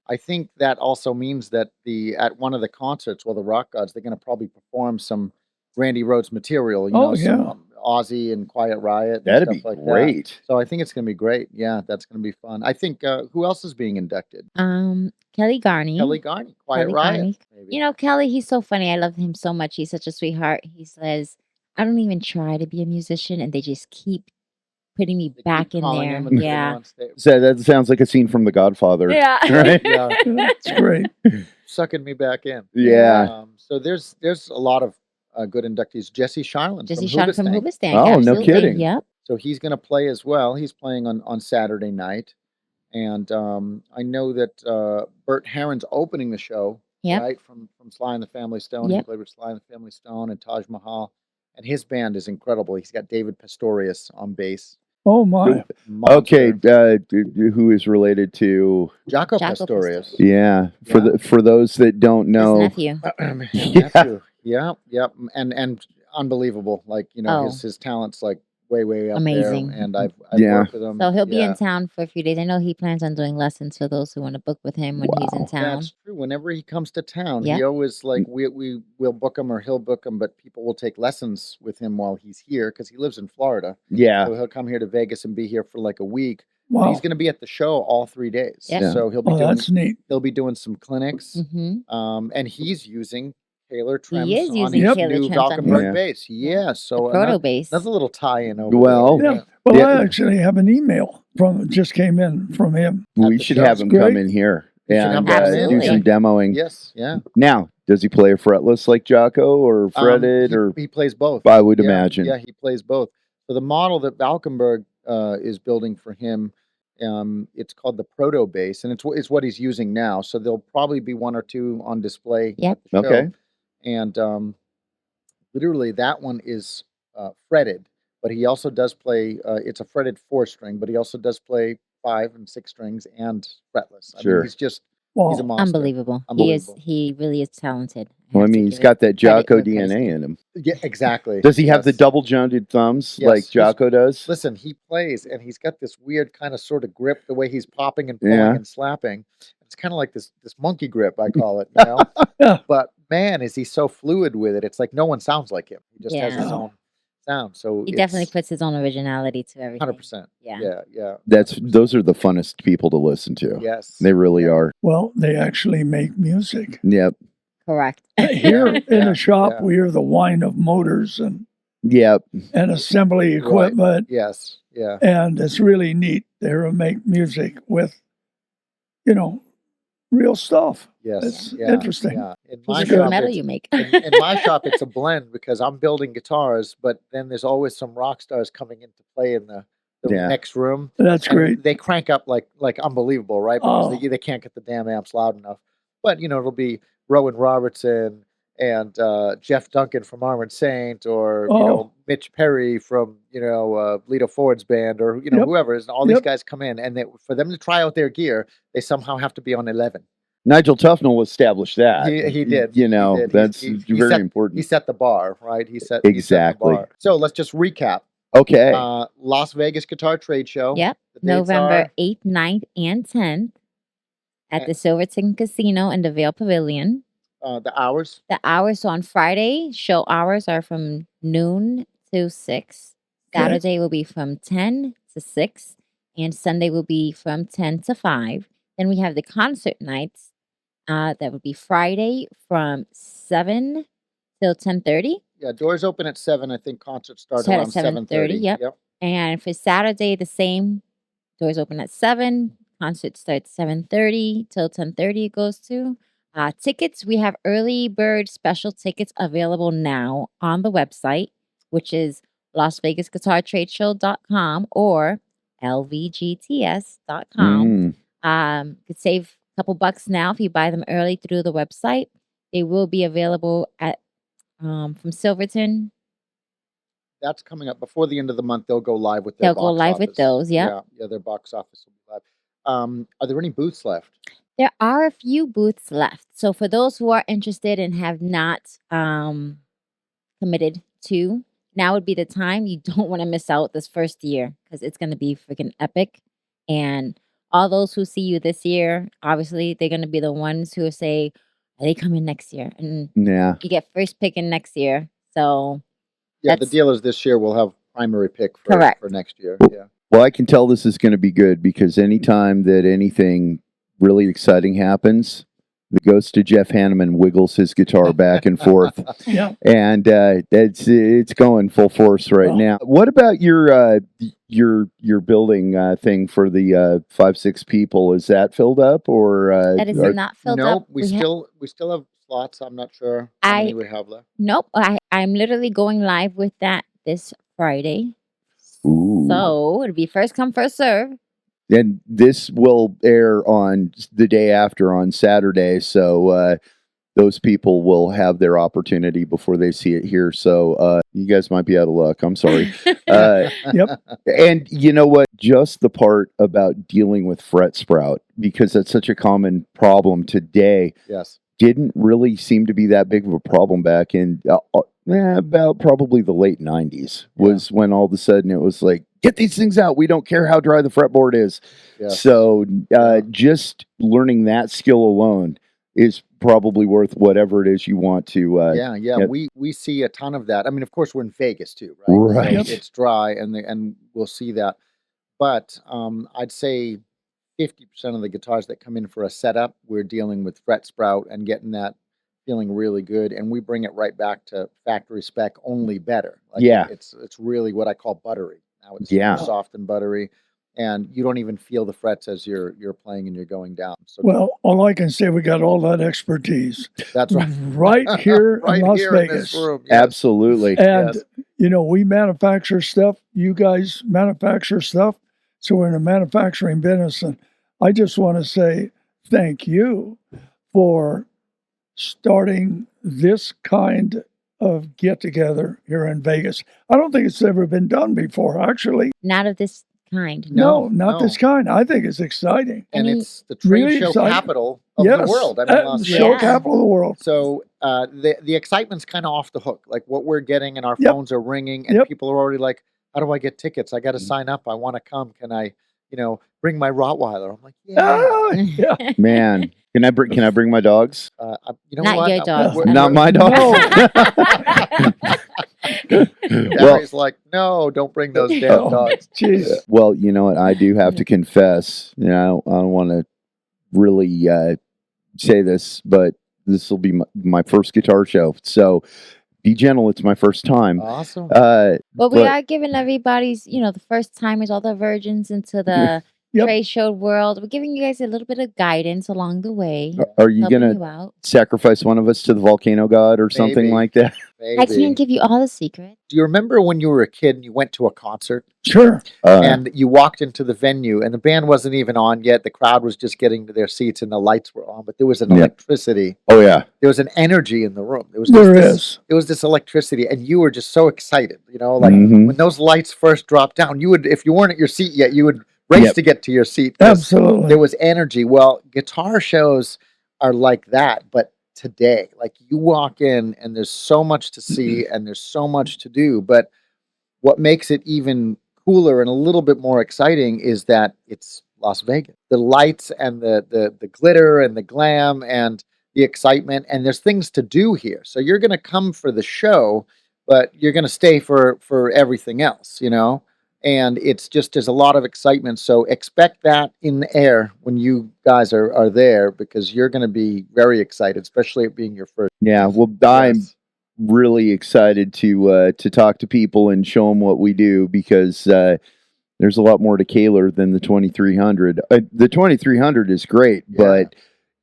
S4: I think that also means that at one of the concerts, the Rock Gods, they're going to probably perform some Randy Rhoads material. Some Ozzy and Quiet Riot. And
S1: That'd
S4: stuff
S1: be
S4: like
S1: great.
S4: That. So I think it's going to be great. Yeah, that's going to be fun. I think who else is being inducted?
S3: Kelly Garney.
S4: Quiet
S3: Kelly
S4: Riot.
S3: Garney.
S4: Maybe.
S3: Kelly, he's so funny. I love him so much. He's such a sweetheart. He says, I don't even try to be a musician, and they just keep putting me
S4: They
S3: back
S4: keep
S3: in
S4: calling
S3: there.
S4: him and putting him
S3: Yeah.
S4: on stage.
S1: So that sounds like a scene from The Godfather.
S3: Yeah.
S1: Right?
S4: Yeah,
S2: That's great.
S4: sucking me back in.
S1: Yeah.
S4: So there's a lot of good inductees. Jesse Shyland
S3: Jesse
S4: from
S3: Sean from
S4: Hoobastank.
S3: Hoobastank.
S1: Oh, no
S3: absolutely.
S1: kidding.
S3: Yep.
S4: So he's going to play as well. He's playing on Saturday night. And I know that Bert Herron's opening the show,
S3: Yep.
S4: right, from Sly and the Family Stone.
S3: Yep.
S4: He played with Sly and the Family Stone and Taj Mahal. And his band is incredible. He's got David Pastorius on bass.
S2: Oh, my.
S1: Okay,
S4: Monster.
S1: who is related to
S4: Jaco
S3: Jaco
S4: Pastorius.
S1: Yeah, for those that don't
S3: His
S1: know,
S3: nephew.
S4: His nephew. Yeah. And unbelievable. Like,
S3: Oh.
S4: his talent's like way up
S3: Amazing.
S4: there. And I've
S1: Yeah.
S4: worked with him.
S3: So he'll be
S4: Yeah.
S3: in town for a few days. I know he plans on doing lessons for those who want to book with him when he's in
S1: Wow.
S3: town.
S4: That's true. Whenever he comes to town,
S3: Yeah.
S4: he always we will book him or he'll book him, but people will take lessons with him while he's here because he lives in Florida.
S1: yeah,
S4: So he'll come here to Vegas and be here for like a week.
S2: Wow.
S4: He's going to be at the show all 3 days.
S3: Yeah.
S4: So he'll be
S2: Oh, that's neat.
S4: doing some clinics.
S3: Hmm.
S4: And he's using Kahler Trems
S3: is
S4: on
S3: using
S4: his
S3: Kahler
S4: new
S3: Trems on
S4: Valkenberg
S1: his-
S4: bass. Yeah. So
S3: Proto bass.
S4: another little tie-in over
S1: Well,
S4: there.
S2: Yeah. Well,
S1: Yeah.
S2: I actually have an email just came in from him.
S1: we
S4: the
S1: should
S4: show.
S1: have him
S2: Great.
S1: come in here
S4: We should have
S1: and
S4: him come
S3: in.
S1: do some demoing.
S4: Yes. Yeah.
S1: Now, does he play a fretless like Jaco or fretted or?
S4: He plays both.
S1: I would
S4: Yeah,
S1: imagine.
S4: Yeah, he plays both. So the model that Valkenberg is building for him, it's called the Proto Bass, and it's what he's using now. So there'll probably be 1 or 2 on display.
S3: Yep.
S4: At the show.
S1: Okay.
S4: And literally that one is fretted, but he also does play. It's a fretted 4-string, but he also does play 5 and 6 strings and fretless. I
S1: Sure.
S4: mean, he's a
S2: Wow.
S4: monster.
S3: Unbelievable. He really is talented.
S1: Well, I
S3: have to
S1: mean, he's
S3: give
S1: got that
S3: credit
S1: Jaco
S3: where
S1: DNA
S3: credit's
S1: in him.
S4: Yeah, exactly.
S1: Does he have the
S4: Yes.
S1: double jointed thumbs
S4: Yes,
S1: like
S4: he's-
S1: Jaco does?
S4: Listen, he plays and he's got this weird kind of sort of grip, the way he's popping and pulling
S1: Yeah.
S4: and slapping. It's kind of like this monkey grip, I call it, you know.
S2: Yeah.
S4: But man, is he so fluid with it? It's like no one sounds like him. He just has his
S2: Yeah.
S4: own sound. So
S3: He definitely puts his own originality to everything.
S4: 100%.
S3: Yeah.
S4: Yeah.
S1: Those are the funnest people to listen to.
S4: Yes.
S1: They really
S4: Yeah.
S1: are.
S2: Well, they actually make music.
S1: Yep.
S3: Correct.
S2: Here in
S4: Yeah,
S2: the shop,
S4: yeah.
S2: we hear the whine of motors and
S1: Yep.
S2: assembly equipment,
S4: Yes. Yeah.
S2: and it's really neat to hear them make music with, real stuff.
S4: Yes.
S2: It's
S4: yeah,
S2: interesting.
S4: Yeah. In
S3: Piece
S4: my
S3: of good
S4: shop,
S3: metal
S4: it's-
S3: you make.
S4: in my shop, it's a blend because I'm building guitars, but then there's always some rock stars coming in to play in the
S1: Yeah.
S4: next room.
S2: That's
S4: And
S2: great.
S4: they crank up like unbelievable, right? Because
S2: Oh.
S4: they can't get the damn amps loud enough. But it'll be Rowan Robertson and Jeff Duncan from Armored Saint, or
S2: Oh.
S4: Mitch Perry from Lito Ford's band, or
S2: Yep.
S4: whoever. And all these
S2: Yep.
S4: guys come in, and for them to try out their gear, they somehow have to be on 11.
S1: Nigel Tufnell established that.
S4: He did.
S1: You know,
S4: He did.
S1: that's
S4: He
S1: very
S4: set,
S1: important.
S4: He set the bar, right? He set
S1: Exactly.
S4: the bar. So let's just recap.
S1: Okay.
S4: Las Vegas Guitar Trade Show.
S3: Yep.
S4: The dates
S3: November
S4: are
S3: 8th, 9th, and 10th at
S4: And-
S3: the Silverton Casino in the Vail Pavilion.
S4: the hours.
S3: The hours, so on Friday, show hours are from noon to 6.
S2: Okay.
S3: Saturday will be from 10 to 6. And Sunday will be from 10 to 5. Then we have the concert nights. That would be Friday from 7 till 10:30.
S4: Yeah, doors open at 7. I think concerts start
S3: Start at
S4: around 7:30.
S3: 7:30, yep. And for Saturday, the same. Doors open at 7. Concert starts 7:30 till 10:30 it goes to. Tickets, we have early bird special tickets available now on the website, which is LasVegasGuitarTradeShow.com or LVGTS.com. You could save a couple bucks now if you buy them early through the website. They will be available at from Silverton.
S4: That's coming up before the end of the month. They'll go live with their
S3: They'll
S4: box
S3: go live
S4: office.
S3: with those. Yep.
S4: Yeah, their box office will be live. Are there any booths left?
S3: There are a few booths left. So for those who are interested and have not committed to, now would be the time. You don't want to miss out this first year because it's going to be freaking epic. And all those who see you this year, obviously, they're going to be the ones who say, are they coming next year? And
S1: Yeah.
S3: you get first pick in next year. So
S4: yeah, the dealers this year will have primary pick for next year. Yeah.
S1: Well, I can tell this is going to be good because anytime that anything really exciting happens, the ghost of Jeff Hanneman wiggles his guitar back and forth.
S2: Yeah.
S1: And it's going full force right now. What about your building thing for the 5-6 people? Is that filled up or
S3: that is not filled up?
S4: Nope. We still have slots. I'm not sure how many we have left.
S3: Nope. I'm literally going live with that this Friday.
S1: Ooh.
S3: So it'll be first come, first serve.
S1: And this will air on the day after on Saturday. So those people will have their opportunity before they see it here. So you guys might be out of luck. I'm sorry.
S2: Yep.
S1: And you know what? Just the part about dealing with fret sprout, because that's such a common problem today.
S4: Yes.
S1: Didn't really seem to be that big of a problem back in about probably the late 90s was when all of a sudden it was like, get these things out. We don't care how dry the fretboard is. Yes. So just learning that skill alone is probably worth whatever it is you want to.
S4: We see a ton of that. I mean, of course, we're in Vegas too, right?
S1: Right.
S4: So it's dry, and we'll see that. But I'd say 50% of the guitars that come in for a setup, we're dealing with fret sprout and getting that feeling really good, and we bring it right back to factory spec, only better. It's really what I call buttery. Now it's super soft and buttery, and you don't even feel the frets as you're playing and you're going down. So
S2: well, all I can say, we got all that expertise.
S4: That's right,
S2: right here
S4: right
S2: in Las
S4: here
S2: Vegas.
S4: In this room. Yes.
S1: Absolutely,
S2: and we manufacture stuff. You guys manufacture stuff, so we're in a manufacturing business, and I just want to say thank you for starting this kind of get together here in Vegas. I don't think it's ever been done before, actually.
S3: Not of this kind.
S2: No, not this kind. I think it's exciting.
S4: And it's the trade show capital of the world. I mean,
S2: show capital of the world.
S4: So the excitement's kind of off the hook. Like what we're getting and our phones are ringing and people are already like, how do I get tickets? I got to sign up. I want to come. Can I, bring my Rottweiler? I'm like, yeah.
S1: Man. Can I bring my dogs?
S3: Not your dogs.
S1: Not my dogs.
S4: Gary's like, no, don't bring those damn dogs.
S2: Jeez.
S1: Well, you know what? I do have to confess. I don't want to really say this, but this will be my first guitar show. So be gentle. It's my first time.
S4: Awesome.
S3: But we are giving everybody's, the first timers, all the virgins into the trade show world. We're giving you guys a little bit of guidance along the way.
S1: Are you going to sacrifice one of us to the volcano god or something like that?
S4: Maybe.
S3: I can't give you all the secrets.
S4: Do you remember when you were a kid and you went to a concert?
S2: Sure.
S4: And you walked into the venue and the band wasn't even on yet. The crowd was just getting to their seats and the lights were on, but there was an electricity.
S1: Oh, yeah.
S4: There was an energy in the room. There was this electricity and you were just so excited, when those lights first dropped down, you would, if you weren't at your seat yet, you would race to get to your seat.
S2: Absolutely.
S4: There was energy. Well, guitar shows are like that, but today, like you walk in and there's so much to see and there's so much to do. But what makes it even cooler and a little bit more exciting is that it's Las Vegas. The lights and the glitter and the glam and the excitement, and there's things to do here. So you're going to come for the show, but you're going to stay for everything else, And it's just, there's a lot of excitement. So expect that in the air when you guys are there, because you're going to be very excited, especially it being your first.
S1: Yeah, well, I'm really excited to talk to people and show them what we do, because there's a lot more to Kahler than the 2300. The 2300 is great, but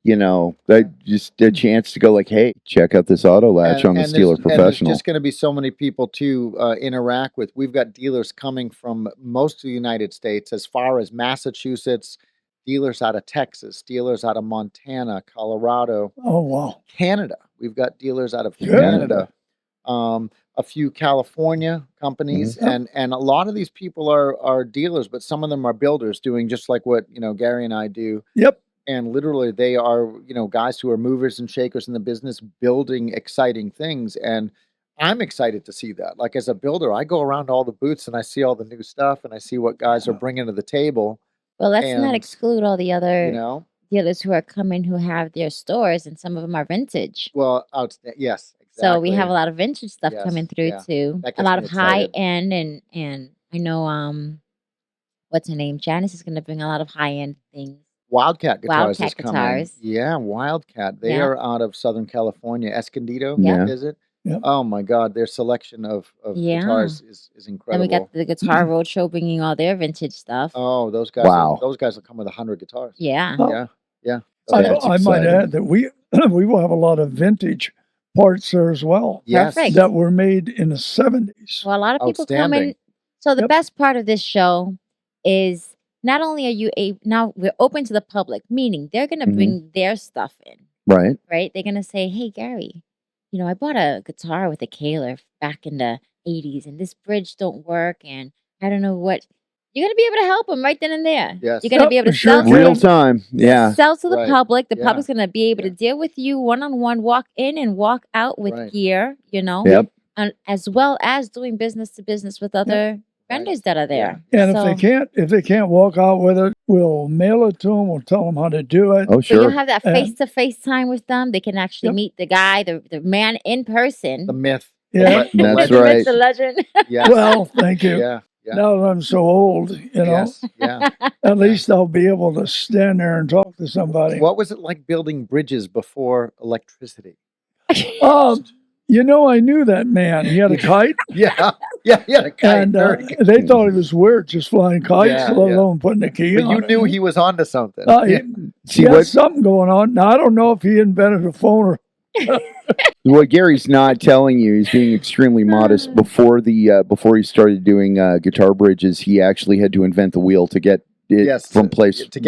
S1: just a chance to go like, hey, check out this auto latch on the Steeler Professional.
S4: And there's just going to be so many people to interact with. We've got dealers coming from most of the United States, as far as Massachusetts, dealers out of Texas, dealers out of Montana, Colorado.
S2: Oh, wow.
S4: Canada. We've got dealers out of Canada. A few California companies, and a lot of these people are dealers, but some of them are builders doing just like what Gary and I do.
S2: Yep.
S4: And literally, they are guys who are movers and shakers in the business, building exciting things. And I'm excited to see that. Like, as a builder, I go around all the booths and I see all the new stuff and I see what guys are bringing to the table.
S3: Well, let's not exclude all the other dealers who are coming who have their stores, and some of them are vintage.
S4: Well, yes, exactly.
S3: So we have a lot of vintage stuff coming through too. A lot of high end, and I know what's her name? Janice is going to bring a lot of high end things.
S4: Wildcat Guitars
S3: Wildcat
S4: is coming.
S3: Guitars.
S4: Yeah, Wildcat. They are out of Southern California. Escondido, is it?
S2: Yep.
S4: Oh my God, their selection of guitars is incredible.
S3: And we got the Guitar Roadshow bringing all their vintage stuff.
S4: Oh, those guys!
S1: Wow.
S4: Those guys will come with 100 guitars.
S3: Yeah.
S4: Yeah.
S2: I might add that we will have a lot of vintage parts there as well.
S4: Yes.
S3: Perfect.
S2: That were made in the 70s.
S3: Well, a lot of people come in. So the best part of this show is not only are you now we're open to the public, meaning they're going to bring their stuff in.
S1: Right.
S3: Right. They're going to say, hey, Gary, I bought a guitar with a Kahler back in the 80s, and this bridge don't work, and I don't know what. You're going to be able to help them right then and there.
S4: Yes.
S3: You're going to be able to sell
S1: real time. Yeah.
S3: Sell to the public. The public's going to be able to deal with you one-on-one, walk in and walk out with gear,
S1: Yep.
S3: and as well as doing business to business with other vendors that are there.
S2: And if they can't walk out with it, we'll mail it to them. We'll tell them how to do it.
S1: Oh, sure.
S3: So you'll have that face-to-face time with them. They can actually meet the guy, the man in person.
S4: The myth.
S2: Yeah.
S1: That's
S3: the
S1: right.
S3: myth, the legend.
S4: Yes.
S2: Well, thank you.
S4: Yeah.
S2: Now that I'm so old,
S4: Yes. Yeah.
S2: at least I'll be able to stand there and talk to somebody.
S4: What was it like building bridges before electricity?
S2: I knew that man. He had a kite.
S4: Yeah, he had a kite.
S2: And they thought he was weird just flying kites, let alone putting a key on
S4: But you
S2: it.
S4: knew he was onto something.
S2: He had something going on. Now, I don't know if he invented a phone or...
S1: What Gary's not telling you, he's being extremely modest. Before he started doing guitar bridges, he actually had to invent the wheel to get it from place
S4: to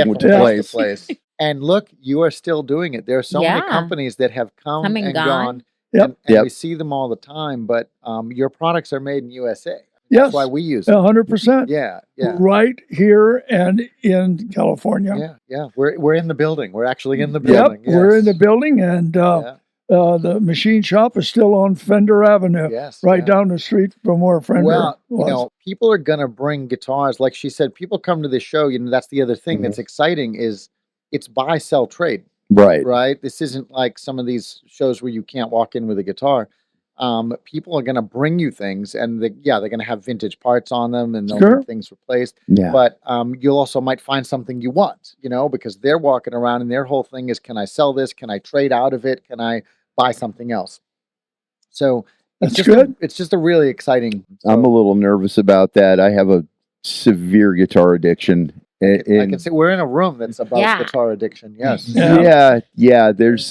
S4: place. And look, you are still doing it. There are so many companies that have come and gone.
S2: Yep.
S4: And we see them all the time, but your products are made in USA.
S2: Yes.
S4: That's why we use them.
S2: 100%.
S4: Yeah.
S2: Right here and in California.
S4: Yeah. We're in the building. We're actually in the building.
S2: Yep, we're in the building, and the machine shop is still on Fender Avenue, down the street from where Fender was.
S4: People are going to bring guitars. Like she said, people come to this show. That's the other thing that's exciting is it's buy, sell, trade. Right. This isn't like some of these shows where you can't walk in with a guitar. People are going to bring you things, and they're going to have vintage parts on them, and they'll have things replaced.
S1: Yeah.
S4: But you'll also might find something you want, because they're walking around and their whole thing is, can I sell this? Can I trade out of it? Can I buy something else? So
S2: that's good.
S4: It's just a really exciting.
S1: I'm a little nervous about that. I have a severe guitar addiction.
S4: I can say we're in a room that's about guitar addiction. Yes.
S1: Yeah. There's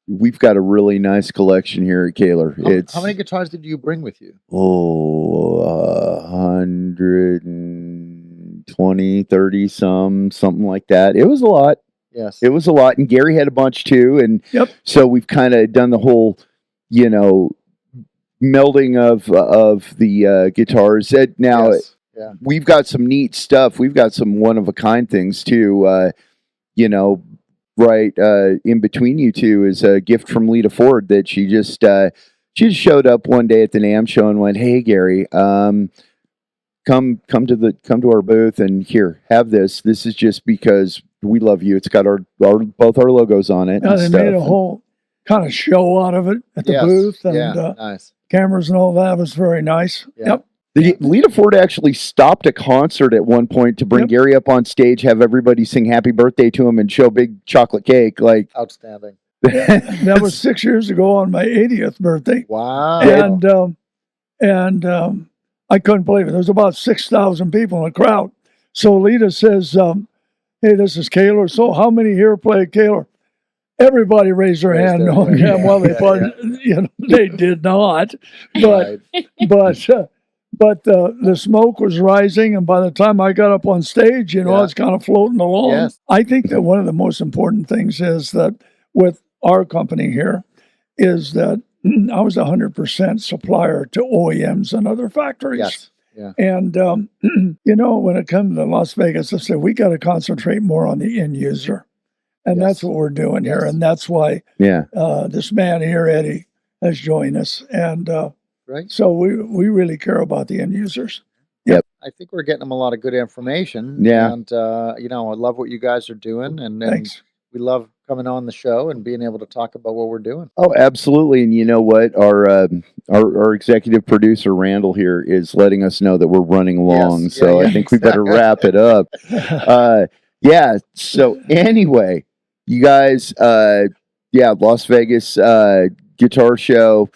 S1: we've got a really nice collection here at Kahler.
S4: How many guitars did you bring with you?
S1: 120, 30, something like that. It was a lot.
S4: Yes.
S1: It was a lot, and Gary had a bunch too, and so we've kind of done the whole, melding of the guitars. Now.
S4: Yes. Yeah.
S1: We've got some neat stuff. We've got some one-of-a-kind things, too. Right in between you two is a gift from Lita Ford that she just showed up one day at the NAMM show and went, "Hey, Gary, come to our booth and here, have this. This is just because we love you. It's got both our logos on it."
S2: They made a whole kind of show out of it at the booth, and
S4: nice
S2: cameras and all that. It was very nice. Yep.
S1: Lita Ford actually stopped a concert at one point to bring Gary up on stage, have everybody sing happy birthday to him, and show big chocolate cake. Like,
S4: outstanding.
S2: That was 6 years ago on my 80th birthday.
S4: Wow.
S2: And I couldn't believe it. There was about 6,000 people in the crowd. So Lita says, "Hey, this is Kahler. So how many here play Kahler?" everybody raised their
S4: Raised
S2: hand.
S4: their
S2: No,
S4: hand.
S2: yeah, well, they
S4: Yeah,
S2: probably, they did not. But
S4: Right.
S2: but the smoke was rising, and by the time I got up on stage, I
S4: Yeah.
S2: was kind of floating along.
S4: Yes.
S2: I think that one of the most important things is that with our company here is that I was 100% supplier to OEMs and other factories.
S4: Yes. Yeah.
S2: And when it comes to Las Vegas, I said we got to concentrate more on the end user, and that's
S4: Yes.
S2: what we're doing here,
S4: Yes.
S2: and that's why
S1: Yeah.
S2: this man here, Eddie, has joined us, and
S4: Right.
S2: so we really care about the end users.
S4: I think we're getting them a lot of good information.
S1: Yeah.
S4: And I love what you guys are doing, and
S2: Thanks.
S4: we love coming on the show and being able to talk about what we're doing.
S1: Oh, absolutely. And you know what? Our executive producer Randall here is letting us know that we're running long,
S4: Yes.
S1: so
S4: Yeah,
S1: I think we better wrap it up. Yeah. So anyway, you guys, Las Vegas guitar show.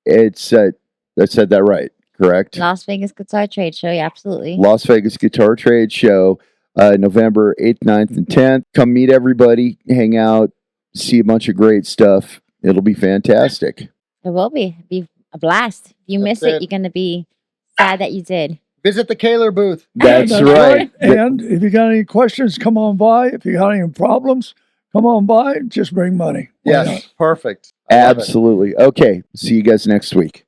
S1: It's I said that right, correct?
S3: Las Vegas Guitar Trade Show. Yeah, absolutely.
S1: Las Vegas Guitar Trade Show, November 8th, 9th, and 10th. Come meet everybody, hang out, see a bunch of great stuff. It'll be fantastic.
S3: It will be a blast. If you
S4: That's
S3: miss it,
S4: it.
S3: you're gonna be sad that you did.
S4: Visit the Kahler booth.
S1: That's right.
S2: And if you got any questions, come on by. If you got any problems, come on by. Just bring money. Why not?
S4: Yes. Perfect. I love it.
S1: Absolutely. Okay. See you guys next week.